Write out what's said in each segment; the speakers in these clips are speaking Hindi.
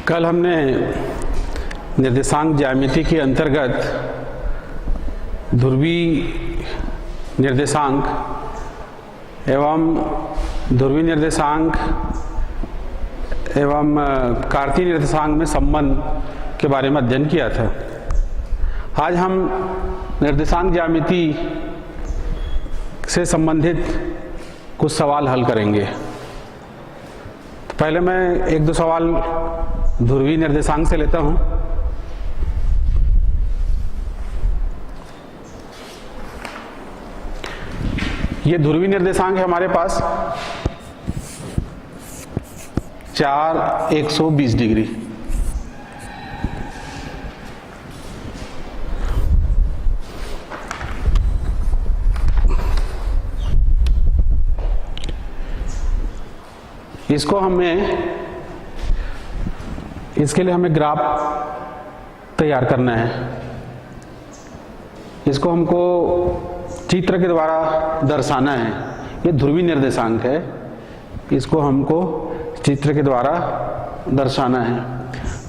कल हमने निर्देशांक ज्यामिति के अंतर्गत ध्रुवीय निर्देशांक एवं ध्रुवीय निर्देशांक एवं कार्तीय निर्देशांक में संबंध के बारे में अध्ययन किया था। आज हम निर्देशांक ज्यामिति से संबंधित कुछ सवाल हल करेंगे। तो पहले मैं एक दो सवाल ध्रुवीय निर्देशांक से लेता हूं। ये ध्रुवीय निर्देशांक है हमारे पास 4 120 डिग्री। इसके लिए हमें ग्राफ तैयार करना है। इसको हमको चित्र के द्वारा दर्शाना है। ये ध्रुवीय निर्देशांक है, इसको हमको चित्र के द्वारा दर्शाना है।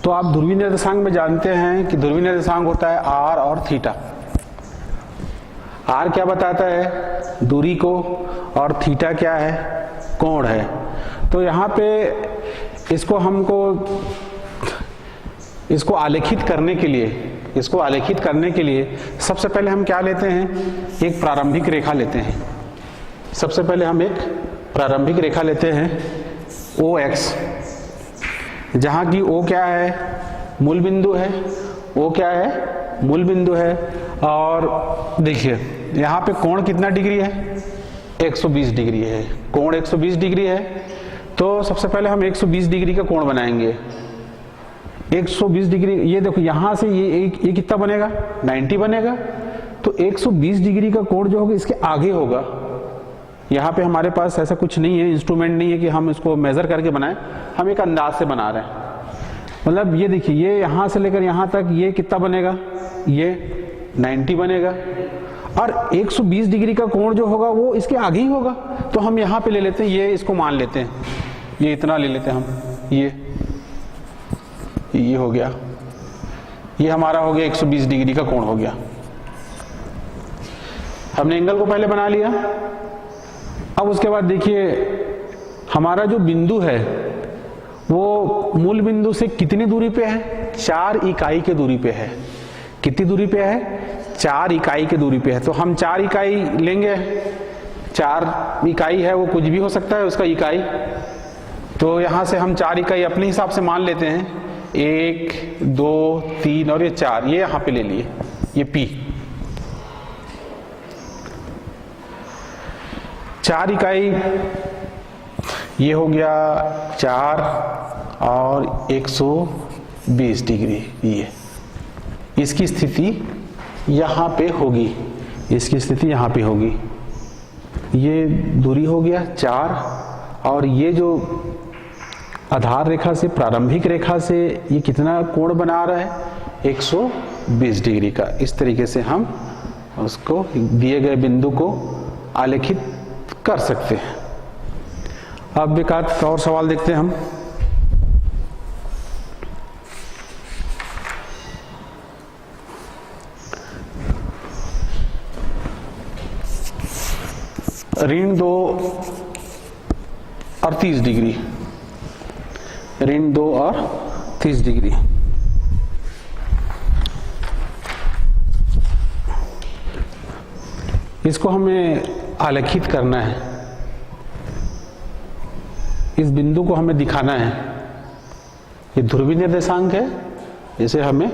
तो आप ध्रुवीय निर्देशांक में जानते हैं कि ध्रुवीय निर्देशांक होता है आर और थीटा। आर क्या बताता है? दूरी को, और थीटा क्या है? कोण है। तो यहाँ पे इसको आलेखित करने के लिए सबसे पहले हम क्या लेते हैं? एक प्रारंभिक रेखा लेते हैं। सबसे पहले हम एक प्रारंभिक रेखा लेते हैं OX, जहाँ की O क्या है? मूल बिंदु है। O क्या है? मूल बिंदु है। और देखिए यहाँ पे कोण कितना डिग्री है? 120 डिग्री है। कोण 120 डिग्री है। तो सबसे पहले हम 120 डिग्री का कोण बनाएंगे। 120 डिग्री, ये देखो यहाँ से ये कितना बनेगा? 90 बनेगा। तो 120 डिग्री का कोण जो होगा इसके आगे होगा। यहाँ पे हमारे पास ऐसा कुछ नहीं है, इंस्ट्रूमेंट नहीं है कि हम इसको मेजर करके बनाएं। हम एक अंदाज से बना रहे हैं। मतलब ये देखिए, ये यहाँ से लेकर यहाँ तक ये कितना बनेगा? ये 90 बनेगा। और 120 डिग्री का कोण जो होगा वो इसके आगे ही होगा। तो हम यहाँ पे ले लेते हैं, ये इसको मान लेते हैं, ये इतना ले लेते हैं हम। ये हो गया, ये हमारा हो गया 120 डिग्री का कोण हो गया। हमने एंगल को पहले बना लिया। अब उसके बाद देखिए हमारा जो बिंदु है वो मूल बिंदु से कितनी दूरी पे है? 4 इकाई के दूरी पे है। कितनी दूरी पे है? 4 इकाई के दूरी पे है। तो हम 4 इकाई लेंगे। 4 इकाई है, वो कुछ भी हो सकता है उसका इकाई। तो यहां से हम 4 इकाई अपने हिसाब से मान लेते हैं। 1 2 3 और ये 4, ये यहां पे ले लिए, ये P। 4 इकाई ये हो गया 4 और 120 डिग्री। ये इसकी स्थिति यहाँ पे होगी, इसकी स्थिति यहाँ पे होगी। ये दूरी हो गया 4, और ये जो आधार रेखा से, प्रारंभिक रेखा से ये कितना कोण बना रहा है? 120 डिग्री का। इस तरीके से हम उसको दिए गए बिंदु को आलेखित कर सकते हैं। अब एक आध और सवाल देखते हैं हम। ऋण 2 और 30 डिग्री, ऋण 2 और 30 डिग्री। इसको हमें आलेखित करना है, इस बिंदु को हमें दिखाना है। ये ध्रुवीय निर्देशांक है, इसे हमें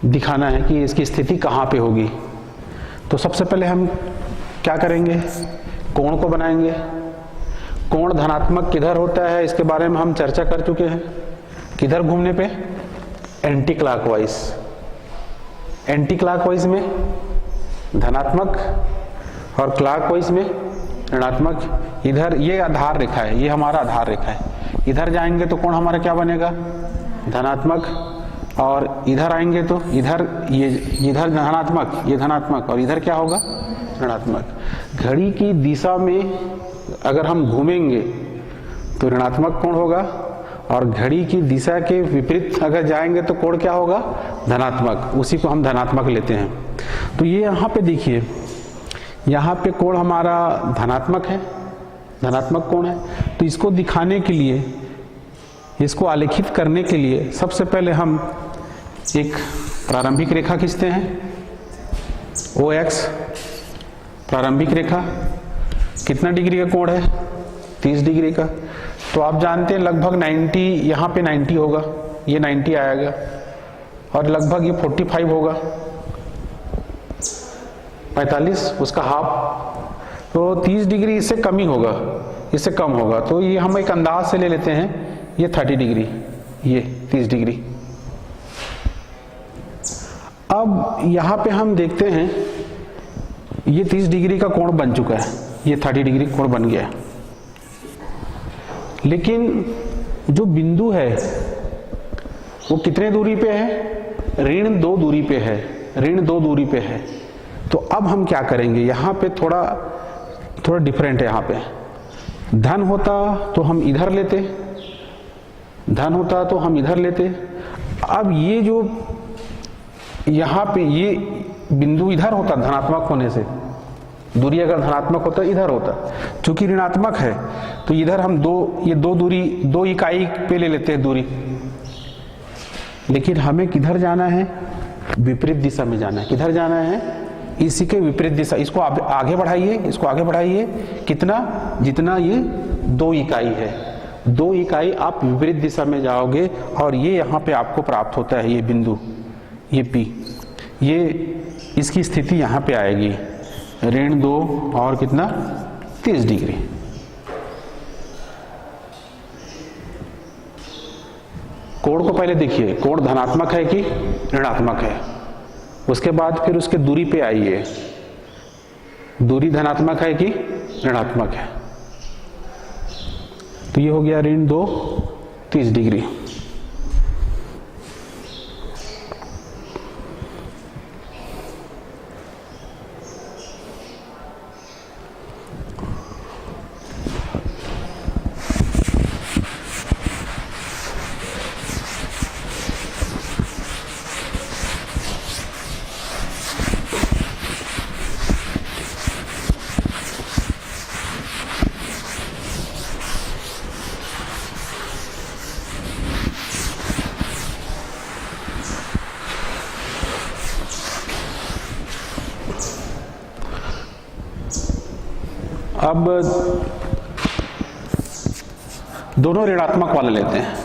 दिखाना है कि इसकी स्थिति कहाँ पे होगी। तो सबसे पहले हम क्या करेंगे? कोण को बनाएंगे। कोण धनात्मक किधर होता है इसके बारे में हम चर्चा कर चुके हैं। किधर घूमने पे? Anti clockwise. एंटी क्लॉकवाइज में धनात्मक और क्लॉकवाइज में ऋणात्मक। इधर ये आधार रेखा है, ये हमारा आधार रेखा है। इधर जाएंगे तो कोण हमारा क्या बनेगा? धनात्मक। और इधर आएंगे तो इधर धनात्मक, ये धनात्मक, और इधर क्या होगा? ऋणात्मक। घड़ी की दिशा में अगर हम घूमेंगे तो ऋणात्मक कोण होगा, और घड़ी की दिशा के विपरीत अगर जाएंगे तो कोण क्या होगा, धनात्मक, उसी को हम धनात्मक लेते हैं। तो ये यहाँ पे देखिए, यहाँ पे कोण हमारा धनात्मक है, धनात्मक कोण है। तो इसको दिखाने के लिए, इसको आलेखित करने के लिए सबसे पहले हम एक प्रारंभिक रेखा खींचते हैं, OX प्रारंभिक रेखा। कितना डिग्री का कोण है, 30 डिग्री का। तो आप जानते हैं लगभग 90, यहाँ पे 90 होगा, ये 90 आएगा, और लगभग ये 45 होगा, 45 उसका हाफ। तो 30 डिग्री इससे कम ही होगा, इससे कम होगा। तो ये हम एक अंदाज से ले लेते हैं, ये 30 डिग्री, ये 30 डिग्री। अब यहाँ पे हम देखते हैं ये 30 डिग्री का कोण बन चुका है, ये 30 डिग्री कोण बन गया। लेकिन जो बिंदु है वो कितने दूरी पे है, ऋण 2 दूरी पे है, ऋण 2 दूरी पे है। तो अब हम क्या करेंगे, यहाँ पे थोड़ा डिफरेंट है। यहाँ पे धन होता तो हम इधर लेते, धन होता तो हम इधर लेते। अब ये जो यहाँ पे ये बिंदु इधर होता, धनात्मक होने से दूरी अगर धनात्मक होता इधर होता, क्योंकि ऋणात्मक है तो इधर हम ये दो दूरी 2 इकाई पे ले लेते हैं दूरी। लेकिन हमें किधर जाना है, विपरीत दिशा में जाना है। किधर जाना है, इसी के विपरीत दिशा। इसको आगे बढ़ाइए, इसको आगे बढ़ाइए, कितना, जितना ये 2 इकाई है, 2 इकाई आप विपरीत दिशा में जाओगे और ये यहाँ पे आपको प्राप्त होता है, ये बिंदु, ये P, ये इसकी स्थिति यहाँ पे आएगी, ऋण 2 और कितना, 30 डिग्री। कोण को पहले देखिए, कोण धनात्मक है कि ऋणात्मक है। उसके बाद फिर उसके दूरी पे आइए, दूरी धनात्मक है कि ऋणात्मक है। तो ये हो गया ऋण 2, 30 डिग्री। अब दोनों ऋणात्मक वाले लेते हैं,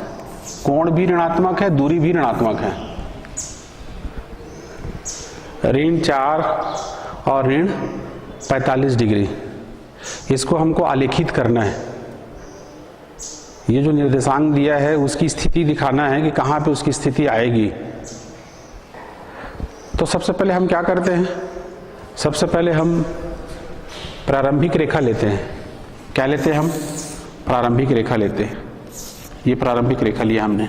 कोण भी ऋणात्मक है, दूरी भी ऋणात्मक है। ऋण 4 और ऋण 45 डिग्री, इसको हमको आलेखित करना है। ये जो निर्देशांक दिया है उसकी स्थिति दिखाना है कि कहाँ पे उसकी स्थिति आएगी। तो सबसे पहले हम क्या करते हैं, सबसे पहले हम प्रारंभिक रेखा लेते हैं। क्या लेते हैं हम, प्रारंभिक रेखा लेते हैं। ये प्रारंभिक रेखा लिया हमने।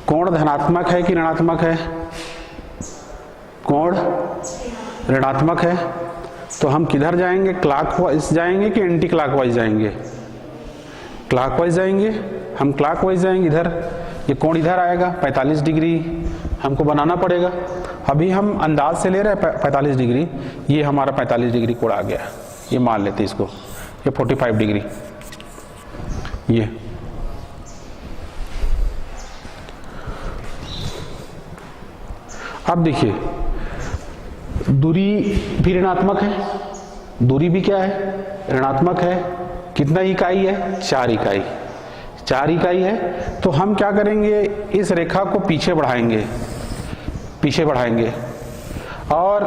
कोण धनात्मक है कि ऋणात्मक है, कोण ऋणात्मक है। तो हम किधर जाएंगे, क्लॉकवाइज जाएंगे कि एंटी क्लॉकवाइज जाएंगे, क्लॉकवाइज जाएंगे। हम क्लॉकवाइज जाएंगे, इधर ये कोण इधर आएगा, 45 डिग्री हमको बनाना पड़ेगा। अभी हम अंदाज से ले रहे हैं 45 डिग्री, ये हमारा 45 डिग्री कोण आ गया, ये मान लेते इसको, ये 45 डिग्री। ये अब देखिए दूरी भी ऋणात्मक है, दूरी भी क्या है, ऋणात्मक है। कितना इकाई है, 4 इकाई, 4 इकाई है। तो हम क्या करेंगे, इस रेखा को पीछे बढ़ाएंगे, पीछे बढ़ाएंगे और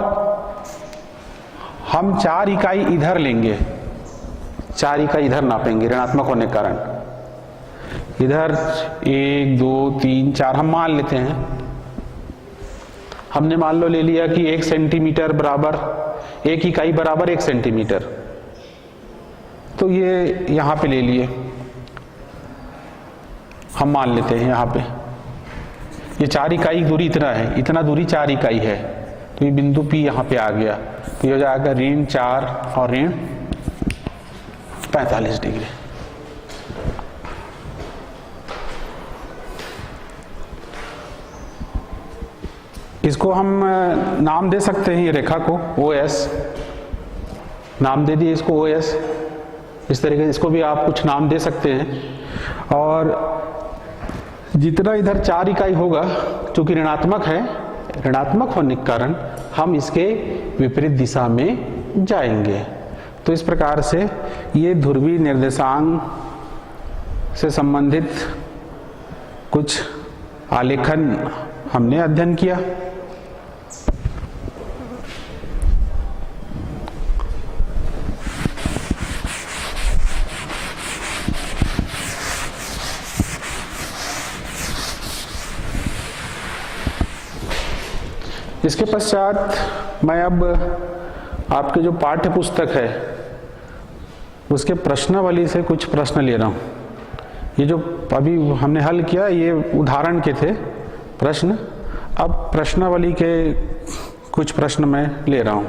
हम 4 इकाई इधर लेंगे, 4 इकाई इधर नापेंगे ऋणात्मक होने के कारण। इधर 1 2 3 4 हम मान लेते हैं। हमने मान लो ले लिया कि 1 सेंटीमीटर बराबर, 1 इकाई बराबर 1 सेंटीमीटर। तो ये यहां पे ले लिए, हम मान लेते हैं यहां पे ये 4 इकाई दूरी इतना है, इतना दूरी 4 इकाई है। तो ये बिंदु P यहां पे आ गया। तो ये हो जाएगा ऋण 4 और ऋण 45 डिग्री। इसको हम नाम दे सकते हैं, ये रेखा को OS नाम दे दिए इसको OS। इस तरीके से इसको भी आप कुछ नाम दे सकते हैं। और जितना इधर 4 इकाई होगा, चूंकि ऋणात्मक है, ऋणात्मक होने के कारण हम इसके विपरीत दिशा में जाएंगे। तो इस प्रकार से ये ध्रुवीय निर्देशांक से संबंधित कुछ आलेखन हमने अध्ययन किया। इसके पश्चात मैं अब आपके जो पाठ्य पुस्तक है उसके प्रश्नावली से कुछ प्रश्न ले रहा हूँ। ये जो अभी हमने हल किया ये उदाहरण के थे प्रश्न, अब प्रश्नावली के कुछ प्रश्न मैं ले रहा हूँ।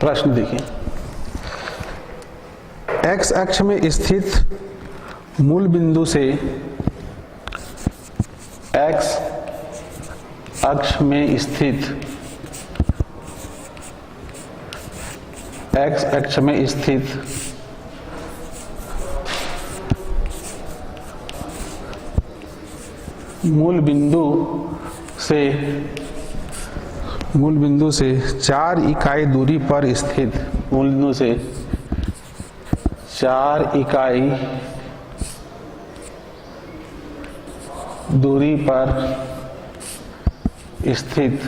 प्रश्न देखिए, x अक्ष में स्थित मूल बिंदु से x अक्ष में स्थित x अक्ष में स्थित मूल बिंदु से 4 इकाई दूरी पर स्थित, मूल बिंदु से 4 इकाई दूरी पर स्थित,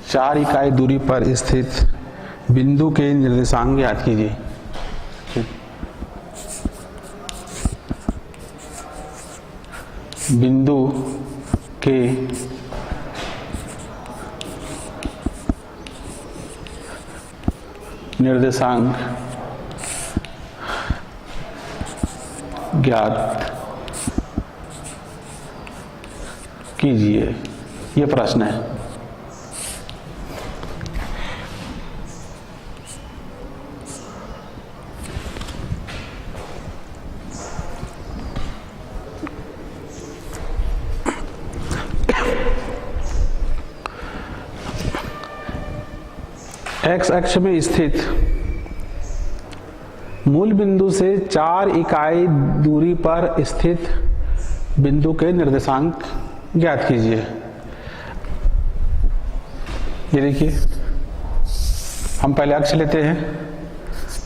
4 इकाई दूरी पर स्थित बिंदु के निर्देशांक ज्ञात कीजिए। बिंदु के निर्देशांक ज्ञात कीजिए, ये प्रश्न है। x अक्ष में स्थित मूल बिंदु से 4 इकाई दूरी पर स्थित बिंदु के निर्देशांक ज्ञात कीजिए। ये देखिए, हम पहले अक्ष लेते हैं,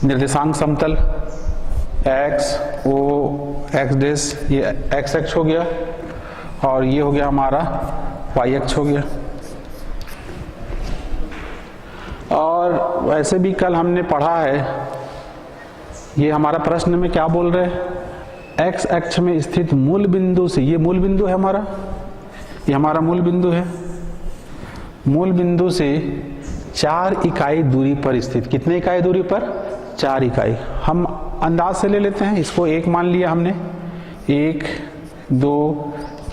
निर्देशांक समतल x o x डैश, ये x अक्ष हो गया और ये हो गया हमारा y अक्ष हो गया। और वैसे भी कल हमने पढ़ा है, ये हमारा प्रश्न में क्या बोल रहे हैं, x अक्ष में स्थित मूल बिंदु से, ये मूल बिंदु है हमारा, ये हमारा मूल बिंदु है, मूल बिंदु से 4 इकाई दूरी पर स्थित, कितने इकाई दूरी पर, 4 इकाई। हम अंदाज से ले लेते हैं, इसको 1 मान लिया हमने, 1 2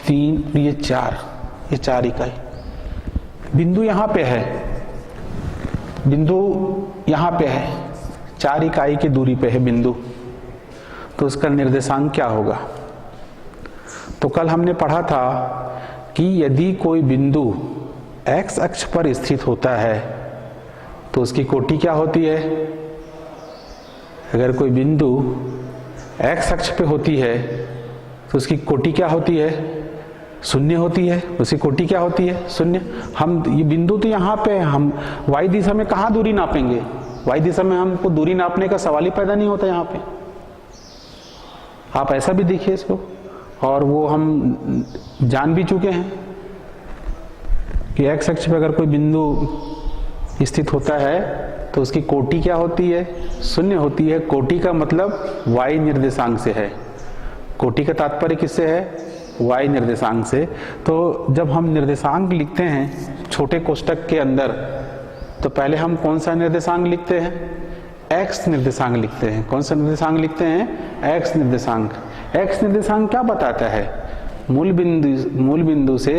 3 ये 4 इकाई। बिंदु यहाँ पे है, बिंदु यहाँ पे है, 4 इकाई की दूरी पे है बिंदु, तो उसका निर्देशांक क्या होगा। तो कल हमने पढ़ा था कि यदि कोई बिंदु x अक्ष पर स्थित होता है तो उसकी कोटि क्या होती है। अगर कोई बिंदु x अक्ष पे होती है तो उसकी कोटि क्या होती है, 0 होती है, उसकी कोटि क्या होती है, 0। हम ये बिंदु तो यहाँ पे, हम y दिशा में कहाँ दूरी नापेंगे, y दिशा में हमको दूरी नापने का सवाल ही पैदा नहीं होता यहाँ पे। आप ऐसा भी देखिए इसको, और वो हम जान भी चुके हैं कि x अक्ष पे अगर कोई बिंदु स्थित होता है तो उसकी कोटि क्या होती है, 0 होती है। कोटि का मतलब y निर्देशांक से है, कोटि का तात्पर्य किससे है, y निर्देशांक से। तो जब हम निर्देशांक लिखते हैं छोटे कोष्टक के अंदर, तो पहले हम कौन सा निर्देशांक लिखते हैं, x निर्देशांक लिखते हैं। कौन सा निर्देशांक लिखते हैं, x निर्देशांक। x निर्देशांक क्या बताता है, मूल बिंदु से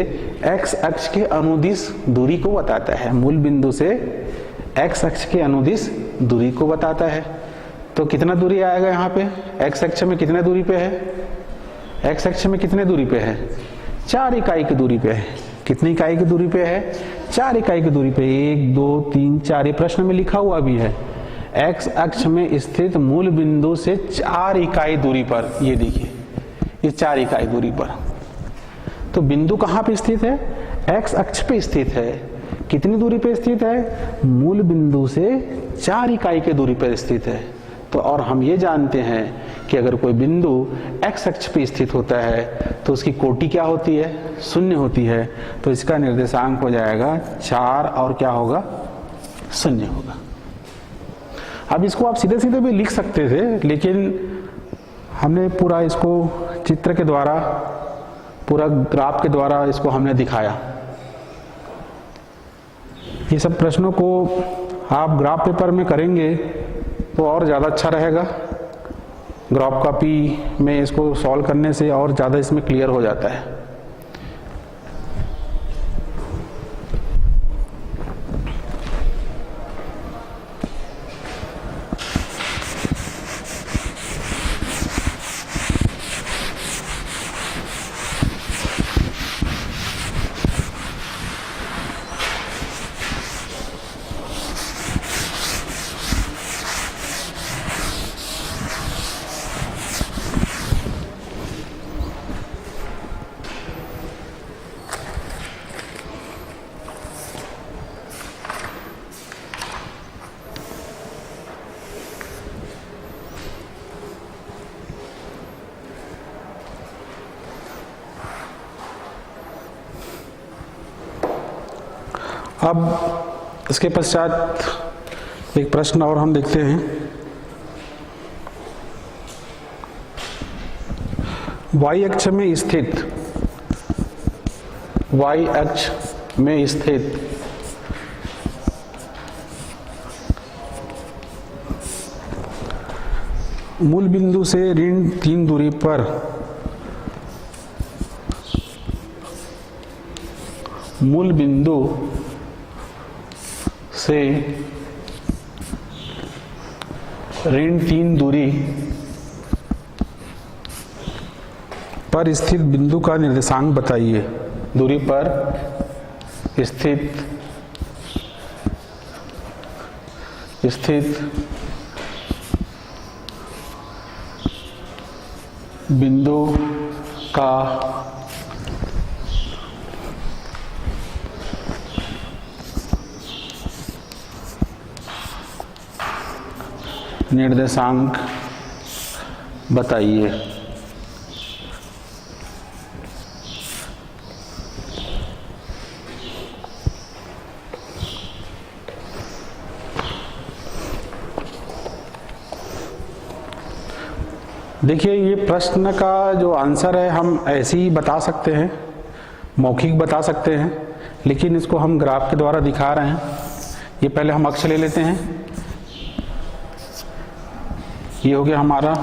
x अक्ष के अनुदिश दूरी को बताता है। मूल बिंदु से x अक्ष के अनुदिश दूरी को बताता है। तो कितना दूरी आएगा यहाँ पे? x अक्ष में कितने दूरी पे है? x अक्ष में कितने दूरी पे है? 4 इकाई की दूरी पे है। कितनी इकाई की दूरी पे है? 4 इकाई की दूरी पे। 1 2 3 4, ये प्रश्न में लिखा हुआ भी है। x अक्ष में स्थित मूल बिंदु से 4 इकाई दूरी पर, ये देखिए ये 4 इकाई दूरी पर। तो बिंदु कहाँ पे स्थित है? x अक्ष पे स्थित है। कितनी दूरी पे स्थित है? मूल बिंदु से 4 इकाई की दूरी पर स्थित है। तो और हम ये जानते हैं कि अगर कोई बिंदु x अक्ष पे स्थित होता है तो उसकी कोटि क्या होती है? 0 होती है। तो इसका निर्देशांक हो जाएगा 4 और क्या होगा? 0 होगा। अब इसको आप सीधे सीधे भी लिख सकते थे, लेकिन हमने पूरा इसको चित्र के द्वारा, पूरा ग्राफ के द्वारा इसको हमने दिखाया। ये सब प्रश्नों को आप ग्राफ पेपर में करेंगे तो और ज़्यादा अच्छा रहेगा। ग्राफ कॉपी में इसको सॉल्व करने से और ज़्यादा इसमें क्लियर हो जाता है। अब इसके पश्चात एक प्रश्न और हम देखते हैं। y अक्ष में स्थित मूल बिंदु से ऋण 3 दूरी पर मूल बिंदु से ऋण 3 दूरी पर स्थित बिंदु का निर्देशांक बताइए। दूरी पर स्थित बिंदु का निर्देशांक बताइए। देखिए, ये प्रश्न का जो आंसर है हम ऐसे ही बता सकते हैं, मौखिक बता सकते हैं, लेकिन इसको हम ग्राफ के द्वारा दिखा रहे हैं। ये पहले हम अक्ष ले लेते हैं। ये हो गया हमारा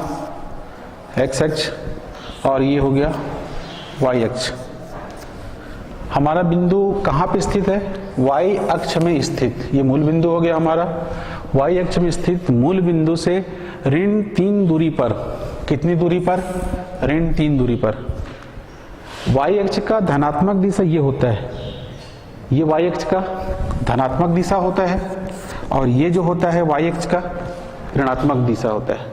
x अक्ष और ये हो गया y अक्ष। हमारा बिंदु कहाँ पे स्थित है? y अक्ष में स्थित। ये मूल बिंदु हो गया हमारा। y अक्ष में स्थित मूल बिंदु से ऋण 3 दूरी पर, कितनी दूरी पर? ऋण 3 दूरी पर। y अक्ष का धनात्मक दिशा ये होता है, ये y अक्ष का धनात्मक दिशा होता है और ये जो होता है y अक्ष का ऋणात्मक दिशा होता है।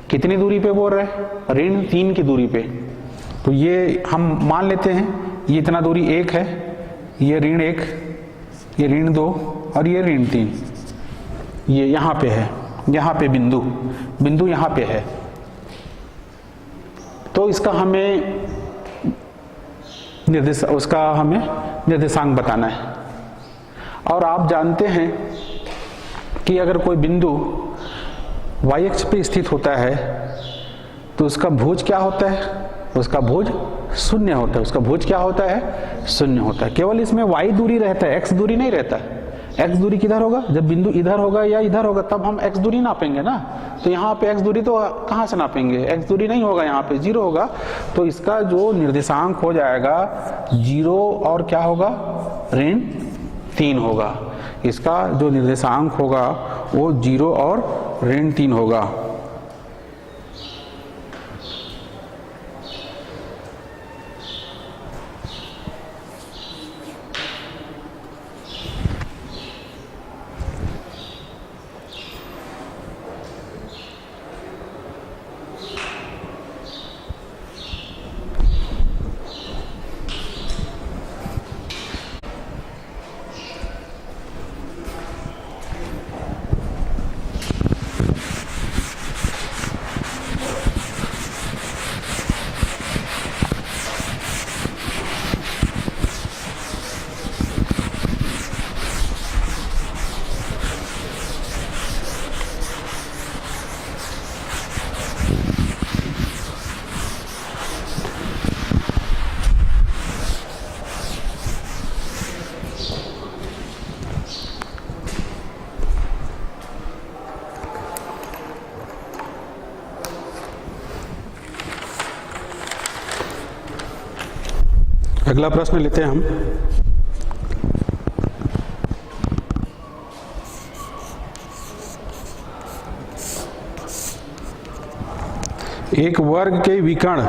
कितनी दूरी पे बोल रहे हैं? ऋण 3 की दूरी पे। तो ये हम मान लेते हैं ये इतना दूरी 1 है, ये ऋण 1, ये ऋण 2 और ये ऋण 3। ये यहाँ पे है, यहाँ पे बिंदु यहाँ पे है। तो इसका हमें निर्देशांक बताना है। और आप जानते हैं कि अगर कोई बिंदु y अक्ष पे स्थित होता है तो उसका भुज क्या होता है? उसका भुज 0 होता है। उसका भुज क्या होता है? 0 होता है। केवल इसमें y दूरी रहता है, x दूरी नहीं रहता। x दूरी किधर होगा, जब बिंदु इधर होगा या इधर होगा तब हम x दूरी नापेंगे ना। तो यहाँ पे x दूरी तो कहाँ से नापेंगे, x दूरी नहीं होगा, यहाँ पे 0 होगा। तो इसका जो निर्देशांक हो जाएगा 0 और क्या होगा, ऋण 3 होगा। इसका जो निर्देशांक होगा वो 0 और ऋण 3 होगा। अगला प्रश्न लेते हैं हम। एक वर्ग के विकर्ण,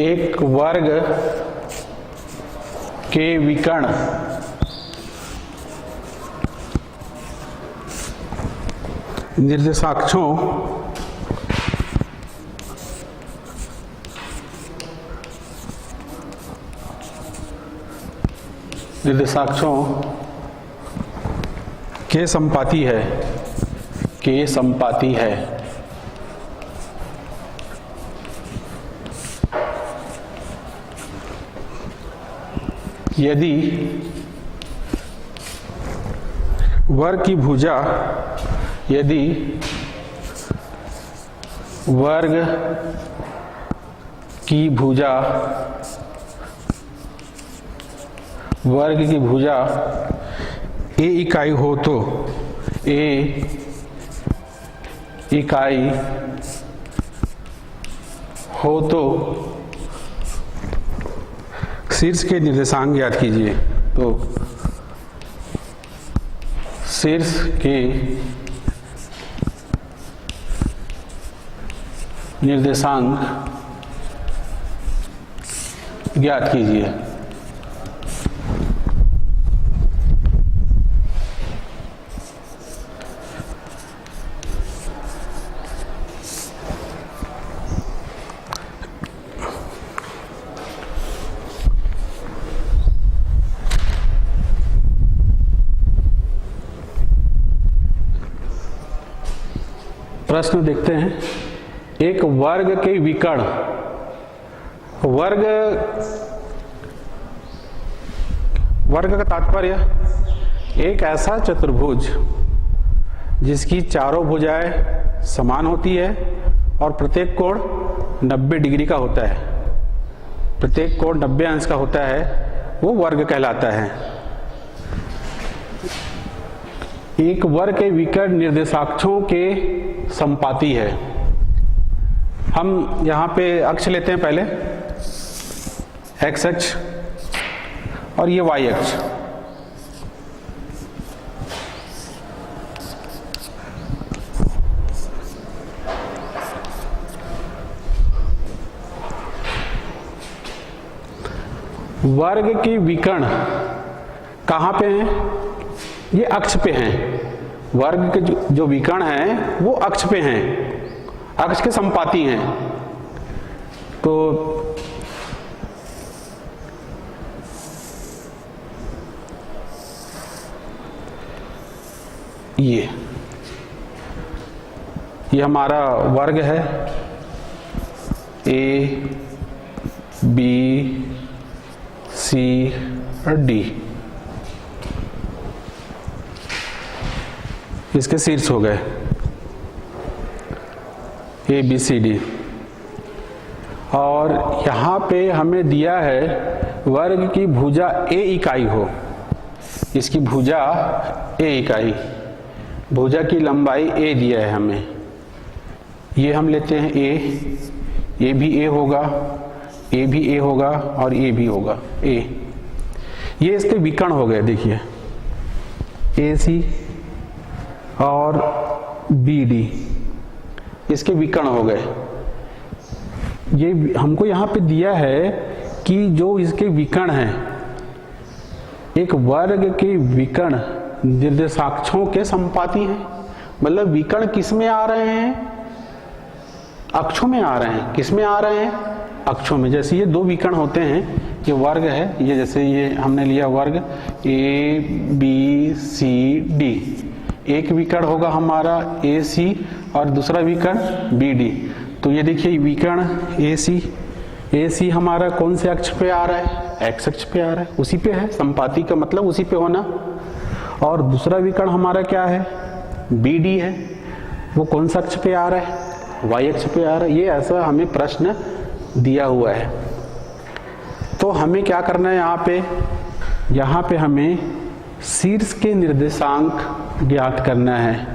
एक वर्ग के विकर्ण निर्देशाक्षों के संपाती है, के संपाती है। यदि वर्ग की भुजा, यदि वर्ग की भुजा, वर्ग की भुजा a इकाई हो तो, a इकाई हो तो शीर्ष के निर्देशांक ज्ञात कीजिए। तो शीर्ष के निर्देशांक ज्ञात कीजिए। प्रश्न देखते हैं। एक वर्ग के विकर्ण, वर्ग, वर्ग का तात्पर्य एक ऐसा चतुर्भुज जिसकी चारों भुजाएं समान होती है और प्रत्येक कोण 90 डिग्री का होता है, प्रत्येक कोण 90 अंश का होता है, वो वर्ग कहलाता है। एक वर्ग के विकर्ण निर्देशाक्षों के संपाती है। हम यहाँ पे अक्ष लेते हैं पहले, x अक्ष और ये y अक्ष। वर्ग के विकर्ण कहाँ पे हैं? ये अक्ष पे हैं। वर्ग के जो विकर्ण हैं वो अक्ष पे हैं, अक्ष के संपाती हैं। तो ये हमारा वर्ग है, ए बी सी और डी, इसके शीर्ष हो गए A B C D। और यहाँ पे हमें दिया है वर्ग की भुजा a इकाई हो, इसकी भुजा a इकाई, भुजा की लंबाई a दिया है हमें, ये हम लेते हैं a भी a होगा, a भी a होगा और a भी होगा a। ये इसके विकर्ण हो गए, देखिए AC और BD इसके विकर्ण हो गए। ये हमको यहाँ पे दिया है कि जो इसके विकर्ण हैं, एक वर्ग के विकर्ण निर्देशाक्षों के संपाती हैं। मतलब विकर्ण किस में आ रहे हैं? अक्षों में आ रहे हैं। किस में आ रहे हैं? अक्षों में। जैसे ये दो विकर्ण होते हैं, ये वर्ग है, ये जैसे ये हमने लिया वर्ग ABCD, एक विकर्ण होगा हमारा AC और दूसरा विकर्ण BD। तो ये देखिए विकर्ण AC हमारा कौन से अक्ष पे आ रहा है? X अक्ष पे आ रहा है, उसी पे है, संपाती का मतलब उसी पे होना। और दूसरा विकर्ण हमारा क्या है? BD है, वो कौन सा अक्ष पे आ रहा है? Y अक्ष पे आ रहा है। ये ऐसा हमें प्रश्न दिया हुआ है। तो हमें क्या करना है यहाँ पे हमें शीर्ष के निर्देशांक ज्ञात करना है।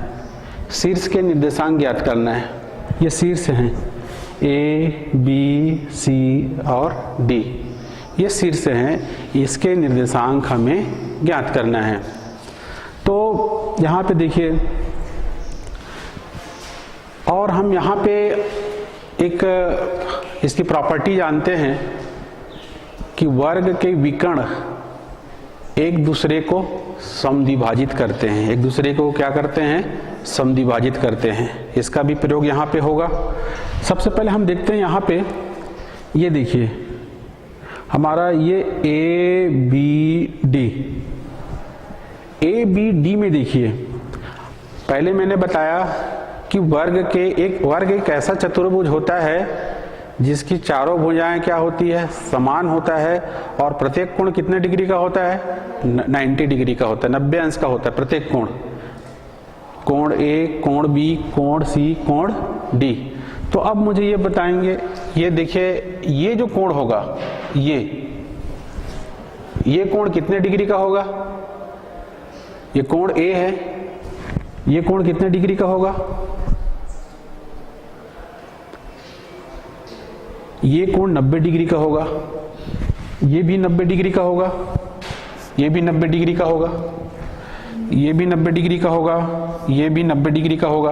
शीर्ष के निर्देशांक ज्ञात करना है। ये शीर्ष हैं A, B, C और D, ये शीर्ष हैं, इसके निर्देशांक हमें ज्ञात करना है। तो यहाँ पे देखिए, और हम यहाँ पे एक इसकी प्रॉपर्टी जानते हैं कि वर्ग के विकर्ण एक दूसरे को समद्विभाजित करते हैं। एक दूसरे को क्या करते हैं? समद्विभाजित करते हैं। इसका भी प्रयोग यहाँ पे होगा। सबसे पहले हम देखते हैं यहाँ पे, ये देखिए हमारा ये ABD में देखिए, पहले मैंने बताया कि वर्ग एक ऐसा चतुर्भुज होता है जिसकी चारों भुजाएं क्या होती है? समान होता है, और प्रत्येक कोण कितने डिग्री का होता है? 90 डिग्री का होता है, 90 अंश का होता है प्रत्येक कोण। कोण A, कोण B, कोण C, कोण D। तो अब मुझे ये बताएंगे, ये देखिए ये जो कोण होगा, ये कोण कितने डिग्री का होगा? ये कोण A है, ये कोण कितने डिग्री का होगा? ये कोण 90 डिग्री का होगा, ये भी 90 डिग्री का होगा, ये भी 90 डिग्री का होगा, ये भी 90 डिग्री का होगा, ये भी 90 डिग्री का होगा।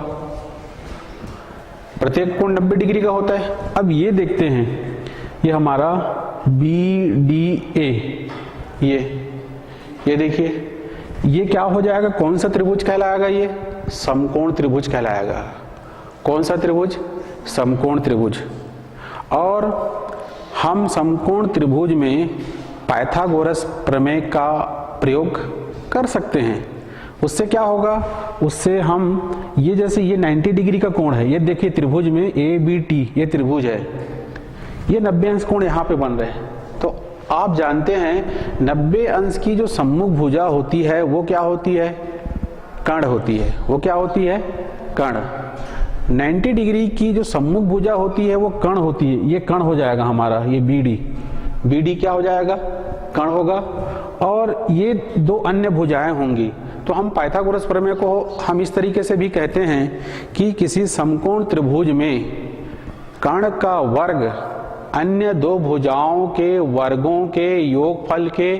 प्रत्येक कोण 90 डिग्री का होता है। अब ये देखते हैं, ये हमारा BDA, ये देखिए ये क्या हो जाएगा? कौन सा त्रिभुज कहलाएगा? ये समकोण त्रिभुज कहलाएगा। कौन सा त्रिभुज? समकोण त्रिभुज। और हम समकोण त्रिभुज में पाइथागोरस प्रमेय का प्रयोग कर सकते हैं। उससे क्या होगा? उससे हम ये जैसे ये 90 डिग्री का कोण है, ये देखिए त्रिभुज में ABT, ये त्रिभुज है, ये 90 अंश कोण यहाँ पे बन रहे हैं। तो आप जानते हैं 90 अंश की जो सम्मुख भुजा होती है वो क्या होती है? कर्ण होती है। वो क्या होती है? कर्ण। 90 डिग्री की जो सम्मुख भुजा होती है वो कर्ण होती है। ये कर्ण हो जाएगा हमारा, ये BD क्या हो जाएगा? कर्ण होगा। और ये दो अन्य भुजाएं होंगी। तो हम पाइथागोरस प्रमेय को हम इस तरीके से भी कहते हैं कि किसी समकोण त्रिभुज में कर्ण का वर्ग अन्य दो भुजाओं के वर्गों के योगफल के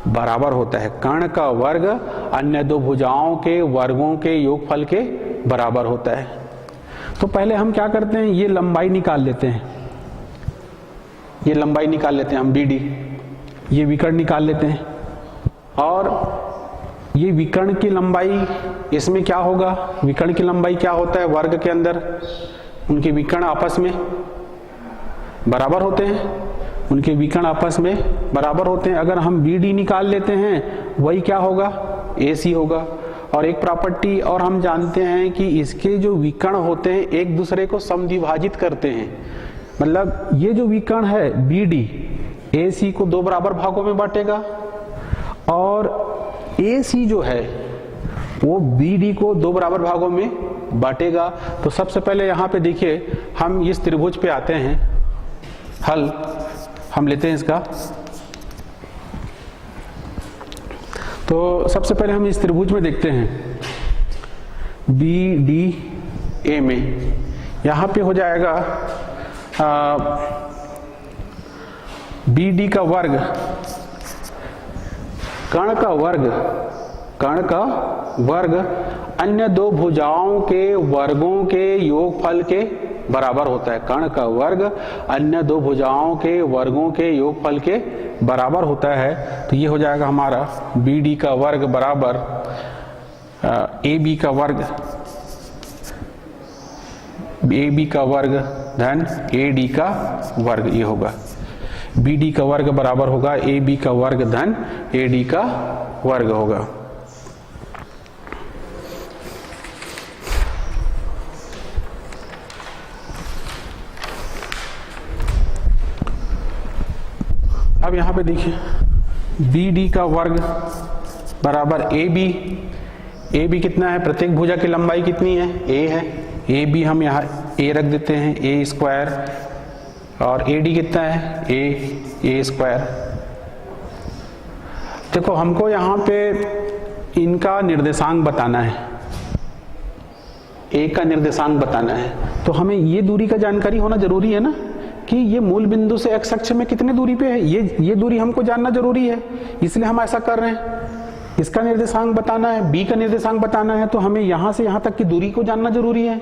बराबर होता है। कर्ण का वर्ग अन्य दो भुजाओं के वर्गों के योगफल के बराबर होता है। तो पहले हम क्या करते हैं, ये लंबाई निकाल लेते हैं, ये लंबाई निकाल लेते हैं हम BD, ये विकर्ण निकाल लेते हैं। और ये विकर्ण की लंबाई, इसमें क्या होगा? विकर्ण की लंबाई क्या होता है? वर्ग के अंदर उनके विकर्ण आपस में बराबर होते हैं, उनके विकर्ण आपस में बराबर होते हैं। अगर हम BD निकाल लेते हैं, वही क्या होगा? AC होगा। और एक प्रॉपर्टी और हम जानते हैं कि इसके जो विकर्ण होते हैं एक दूसरे को समद्विभाजित करते हैं। मतलब ये जो विकर्ण है BD, AC को दो बराबर भागों में बांटेगा, और AC जो है वो BD को दो बराबर भागों में बांटेगा। तो सबसे पहले यहाँ पे देखिए, हम इस त्रिभुज पे आते हैं, हल हम लेते हैं इसका तो सबसे पहले हम इस त्रिभुज में देखते हैं बी डी ए में, यहाँ पे हो जाएगा बी डी का वर्ग, कर्ण का वर्ग अन्य दो भुजाओं के वर्गों के योगफल के बराबर होता है। कर्ण का वर्ग अन्य दो भुजाओं के वर्गों के योगफल के बराबर होता है। तो ये हो जाएगा हमारा बी डी का वर्ग बराबर ए बी का वर्ग धन ए डी का वर्ग, ये होगा बी डी का वर्ग बराबर होगा ए बी का वर्ग धन ए डी का वर्ग होगा। अब यहां पे देखिए बी डी का वर्ग बराबर ए बी कितना है, प्रत्येक भुजा की लंबाई कितनी है, ए है, ए बी हम यहाँ ए रख देते हैं, ए स्क्वायर, और ए डी कितना है, ए स्क्वायर। देखो हमको यहाँ पे इनका निर्देशांक बताना है, ए का निर्देशांक बताना है, तो हमें ये दूरी का जानकारी होना जरूरी है ना कि ये मूल बिंदु से एक्स अक्ष में कितने दूरी पे है, ये दूरी हमको जानना जरूरी है, इसलिए हम ऐसा कर रहे हैं। इसका निर्देशांक बताना है, बी का निर्देशांक बताना है, तो हमें यहां से यहां तक की दूरी को जानना जरूरी है।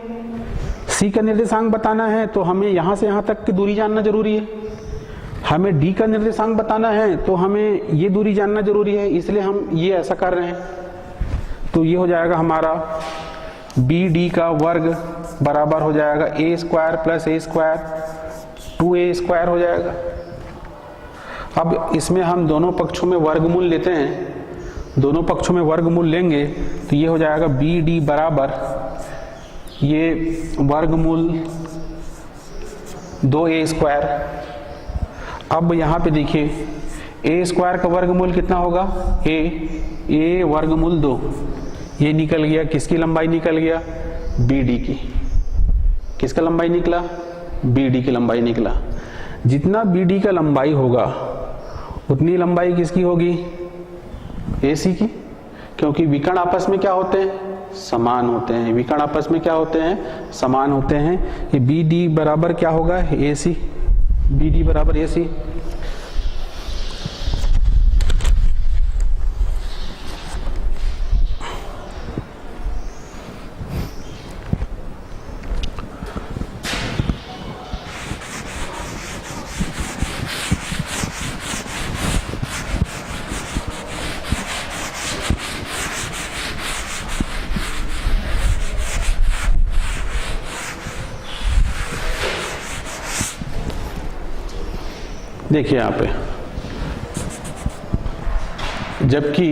सी का निर्देशांक बताना है, तो हमें यहां से यहां तक की दूरी जानना जरूरी है। हमें डी का निर्देशांक बताना है, तो हमें ये दूरी जानना जरूरी है, इसलिए हम ये ऐसा कर रहे हैं। तो ये हो जाएगा हमारा बी डी का वर्ग बराबर हो जाएगा ए स्क्वायर प्लस ए स्क्वायर, 2a स्क्वायर हो जाएगा। अब इसमें हम दोनों पक्षों में वर्गमूल लेते हैं, दोनों पक्षों में वर्गमूल लेंगे तो ये हो जाएगा बी डी बराबर ये वर्गमूल 2a स्क्वायर। अब यहाँ पे देखिए a स्क्वायर का वर्गमूल कितना होगा, a वर्गमूल 2, ये निकल गया, किसकी लंबाई निकल गया, बी डी की। किसका लंबाई निकला, बी डी की लंबाई निकला। जितना बी डी का लंबाई होगा उतनी लंबाई किसकी होगी, ए सी की, क्योंकि विकर्ण आपस में क्या होते हैं, समान होते हैं। विकर्ण आपस में क्या होते हैं, समान होते हैं। ये बी डी बराबर क्या होगा, ए सी, बी डी बराबर ए सी। देखिए यहाँ पे जबकि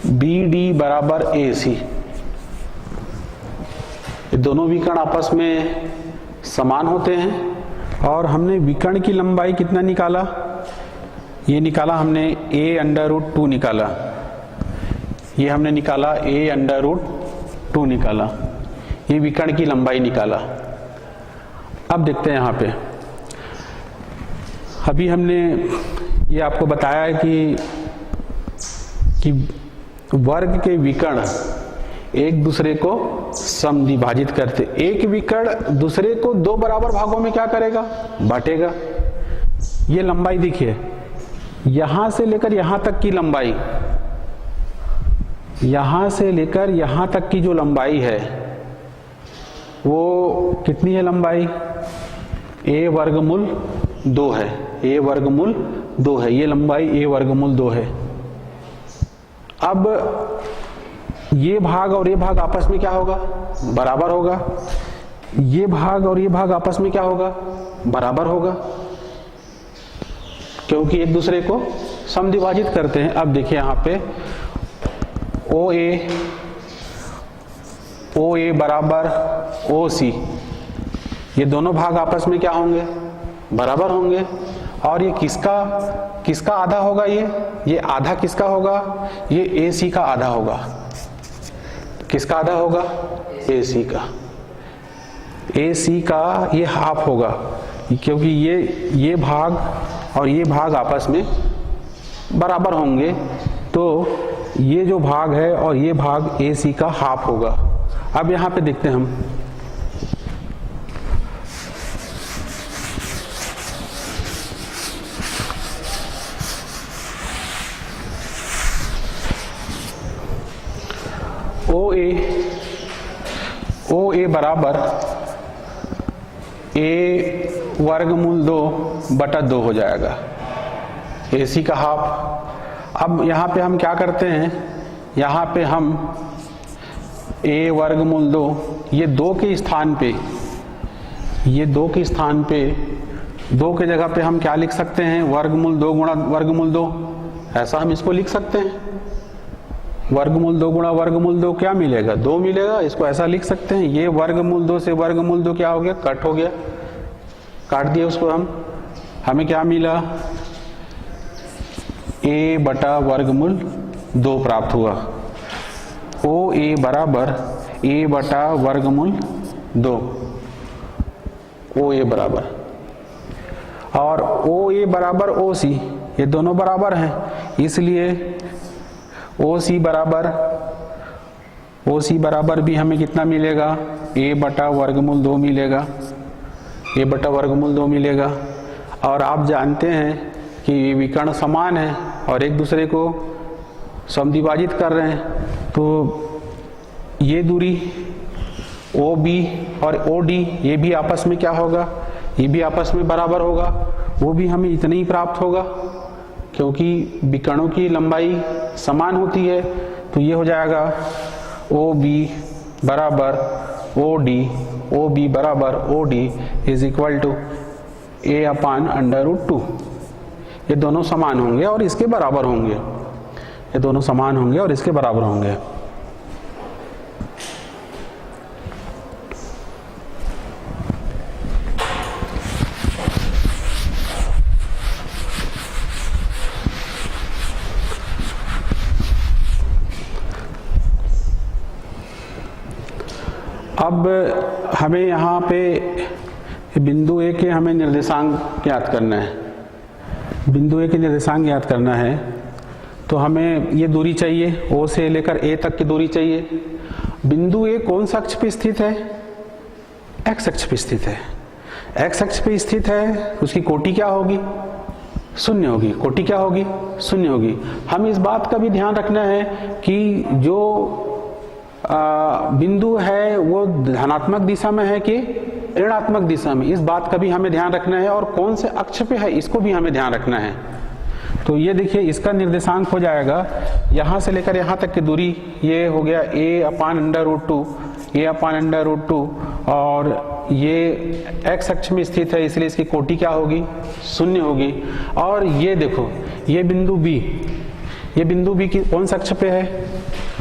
बी डी बराबर ए सी, ये दोनों विकर्ण आपस में समान होते हैं और हमने विकर्ण की लंबाई कितना निकाला, ये निकाला हमने a√2 निकाला, ये हमने निकाला a√2 निकाला, ये विकर्ण की लंबाई निकाला। अब देखते हैं यहाँ पे, अभी हमने ये आपको बताया है कि वर्ग के विकर्ण एक दूसरे को समद्विभाजित करते, एक विकर्ण दूसरे को दो बराबर भागों में क्या करेगा, बांटेगा। ये लंबाई देखिए, यहां से लेकर यहां तक की लंबाई, यहां से लेकर यहां तक की जो लंबाई है वो कितनी है लंबाई, a वर्गमूल 2 है, a वर्गमूल 2 है, ये लंबाई a वर्गमूल 2 है। अब ये भाग और ये भाग आपस में क्या होगा, बराबर होगा। ये भाग और ये भाग आपस में क्या होगा, बराबर होगा, क्योंकि एक दूसरे को समद्विभाजित करते हैं। अब देखिए यहाँ पे OA बराबर OC, ये दोनों भाग आपस में क्या होंगे, बराबर होंगे। और ये किसका आधा होगा, ये आधा किसका होगा, ये AC का आधा होगा। किसका आधा होगा, AC का, AC का ये हाफ होगा, क्योंकि ये भाग और ये भाग आपस में बराबर होंगे तो ये जो भाग है और ये भाग AC का हाफ होगा। अब यहाँ पे देखते हैं हम, OA बराबर A वर्गमूल 2/2 हो जाएगा, AC का हाफ। अब यहाँ पे हम क्या करते हैं, यहाँ पे हम A वर्गमूल 2, ये 2 के स्थान पे, ये 2 के स्थान पे 2 के जगह पे हम क्या लिख सकते हैं, वर्गमूल 2 गुणा वर्गमूल 2, ऐसा हम इसको लिख सकते हैं। वर्गमूल 2 गुणा वर्गमूल 2 क्या मिलेगा, 2 मिलेगा, इसको ऐसा लिख सकते हैं। ये वर्गमूल 2 से वर्गमूल 2 क्या हो गया, कट हो गया, काट दिया उसको हम, हमें क्या मिला, A बटा वर्गमूल 2 प्राप्त हुआ। OA बराबर A बटा वर्गमूल 2, OA बराबर, और OA बराबर OC, ये दोनों बराबर हैं, इसलिए OC बराबर भी हमें कितना मिलेगा, A बटा वर्गमूल 2 मिलेगा, A बटा वर्गमूल 2 मिलेगा। और आप जानते हैं कि विकर्ण समान है और एक दूसरे को समद्विभाजित कर रहे हैं, तो ये दूरी OB और OD ये भी आपस में क्या होगा, ये भी आपस में बराबर होगा, वो भी हमें इतना ही प्राप्त होगा क्योंकि विकर्णों की लंबाई समान होती है। तो ये हो जाएगा OB बराबर OD, OB बराबर OD is equal to A/√2। ये दोनों समान होंगे और इसके बराबर होंगे, ये दोनों समान होंगे और इसके बराबर होंगे। अब हमें यहाँ पे बिंदु A के हमें निर्देशांक याद करना है, बिंदु A के निर्देशांक याद करना है, तो हमें ये दूरी चाहिए, O से लेकर A तक की दूरी चाहिए। बिंदु A कौन सा अक्ष पे स्थित है, X अक्ष पे स्थित है। X अक्ष पे स्थित है, उसकी कोटि क्या होगी, शून्य होगी, कोटि क्या होगी, शून्य होगी। हम इस बात का भी ध्यान रखना है कि जो बिंदु है वो धनात्मक दिशा में है कि ऋणात्मक दिशा में, इस बात का भी हमें ध्यान रखना है, और कौन से अक्ष पे है इसको भी हमें ध्यान रखना है। तो ये देखिए इसका निर्देशांक हो जाएगा यहाँ से लेकर यहाँ तक की दूरी, ये हो गया A/√2, A/√2, और ये x अक्ष में स्थित है इसलिए इसकी कोटि क्या होगी, शून्य होगी। और ये देखो ये बिंदु B, ये बिंदु B की कौन सा अक्ष पे है,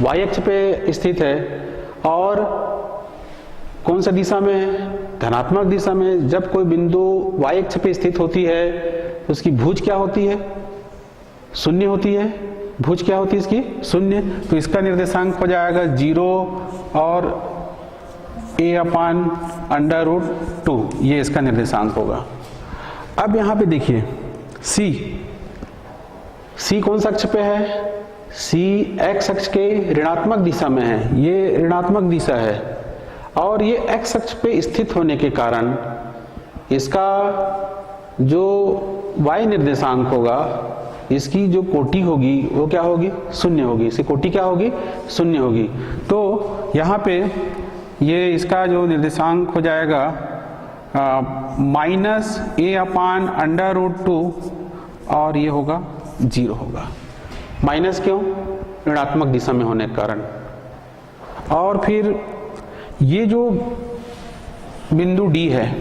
y अक्ष पे स्थित है, और कौन सा दिशा में है, धनात्मक दिशा में। जब कोई बिंदु y अक्ष पे स्थित होती है तो उसकी भुज क्या होती है, शून्य होती है, भुज क्या होती है इसकी, शून्य। तो इसका निर्देशांक हो जाएगा 0 और A/√2, ये इसका निर्देशांक होगा। अब यहाँ पे देखिए C कौन सा अक्ष पे है, C x अक्ष के ऋणात्मक दिशा में है, ये ऋणात्मक दिशा है, और ये x अक्ष पे स्थित होने के कारण इसका जो y निर्देशांक होगा, इसकी जो कोटि होगी वो क्या होगी, शून्य होगी, इसकी कोटि क्या होगी, शून्य होगी। तो यहाँ पे ये इसका जो निर्देशांक हो जाएगा -A/√2, और ये होगा 0 होगा। माइनस क्यों, ऋणात्मक दिशा में होने के कारण। और फिर ये जो बिंदु D है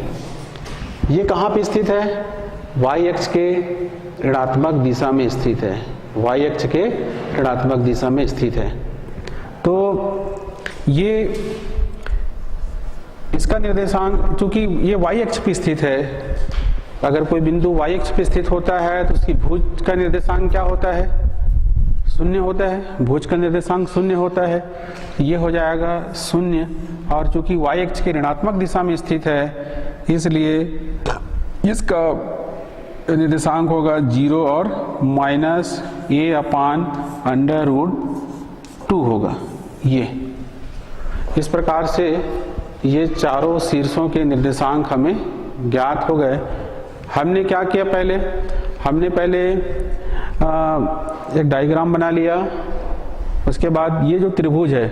ये कहाँ पे स्थित है, y अक्ष के ऋणात्मक दिशा में स्थित है, y अक्ष के ऋणात्मक दिशा में स्थित है। तो ये इसका निर्देशांक, चूंकि ये y अक्ष पे स्थित है, अगर कोई बिंदु y अक्ष पे स्थित होता है तो उसकी भुज का निर्देशांक क्या होता है, शून्य होता है, भुज का निर्देशांक शून्य होता है, ये हो जाएगा 0। और चूंकि y अक्ष की ऋणात्मक दिशा में स्थित है इसलिए इसका निर्देशांक होगा 0 और -a/√2 होगा। ये इस प्रकार से ये चारों शीर्षों के निर्देशांक हमें ज्ञात हो गए। हमने क्या किया, हमने पहले एक डायग्राम बना लिया। उसके बाद ये जो त्रिभुज है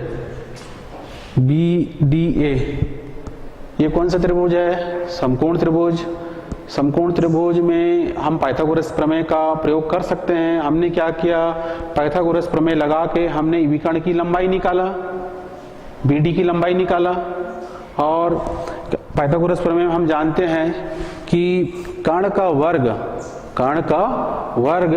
BDA, ये कौन सा त्रिभुज है? समकोण त्रिभुज। समकोण त्रिभुज में हम पाइथागोरस प्रमेय का प्रयोग कर सकते हैं। हमने क्या किया, पाइथागोरस प्रमेय लगा के हमने विकर्ण की लंबाई निकाला, BD की लंबाई निकाला। और पाइथागोरस प्रमेय में हम जानते हैं कि कर्ण का वर्ग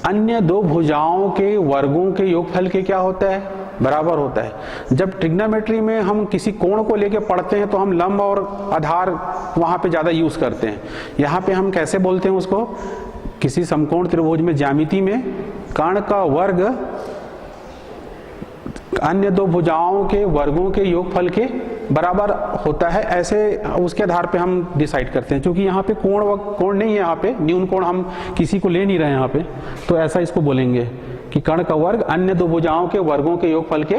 अन्य दो भुजाओं के वर्गों के योगफल के क्या होता है? बराबर होता है। जब ट्रिग्नोमेट्री में हम किसी कोण को लेके पढ़ते हैं तो हम लंब और आधार वहां पे ज्यादा यूज करते हैं। यहाँ पे हम कैसे बोलते हैं उसको? किसी समकोण त्रिभुज में ज्यामिति में कर्ण का वर्ग अन्य दो भुजाओं के वर्गों के योगफल के बराबर होता है, ऐसे उसके आधार पे हम डिसाइड करते हैं। क्योंकि यहाँ पे कोण नहीं है, यहाँ पे न्यून कोण हम किसी को ले नहीं रहे हैं यहाँ पे, तो ऐसा इसको बोलेंगे कि कर्ण का वर्ग अन्य दो भुजाओं के वर्गों के योगफल के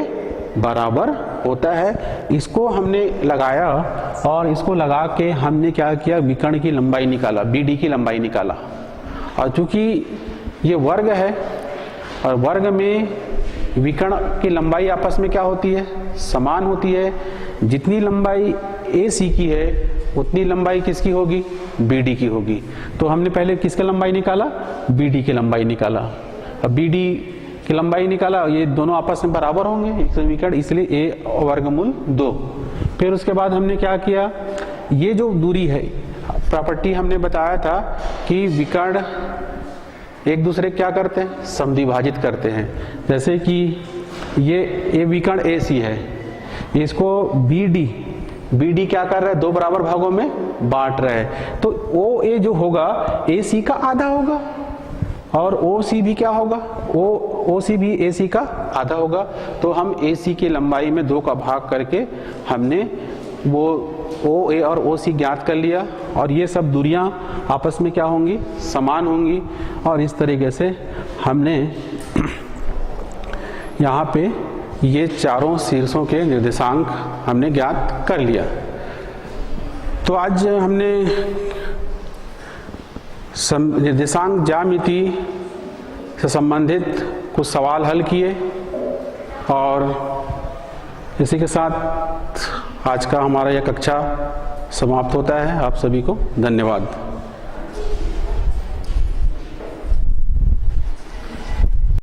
बराबर होता है। इसको हमने लगाया और इसको लगा के हमने क्या किया, विकर्ण की लंबाई निकाला, BD की लंबाई निकाला। और चूंकि ये वर्ग है और वर्ग में विकर्ण की लंबाई आपस में क्या होती है? समान होती है। जितनी लंबाई AC की है उतनी लंबाई किसकी होगी? BD की होगी। तो हमने पहले किसकी लंबाई निकाला? BD की लंबाई निकाला। अब BD की लंबाई निकाला, ये दोनों आपस में बराबर होंगे विकर्ण, इसलिए A वर्गमूल 2। फिर उसके बाद हमने क्या किया, ये जो दूरी है, प्रॉपर्टी हमने बताया था कि विकर्ण एक दूसरे क्या करते हैं? समद्विभाजित करते हैं। जैसे कि ये विकर्ण AC है, इसको BD क्या कर रहा है? 2 बराबर भागों में बांट रहा है। तो OA जो होगा AC का आधा होगा और OC भी क्या होगा? OC भी AC का आधा होगा। तो हम AC की लंबाई में 2 का भाग करके हमने वो OA और OC ज्ञात कर लिया। और ये सब दूरियां आपस में क्या होंगी? समान होंगी। और इस तरीके से हमने यहाँ पे ये चारों शीर्षों के निर्देशांक हमने ज्ञात कर लिया। तो आज हमने निर्देशांक ज्यामिति से संबंधित कुछ सवाल हल किए और इसी के साथ आज का हमारा यह कक्षा समाप्त होता है। आप सभी को धन्यवाद।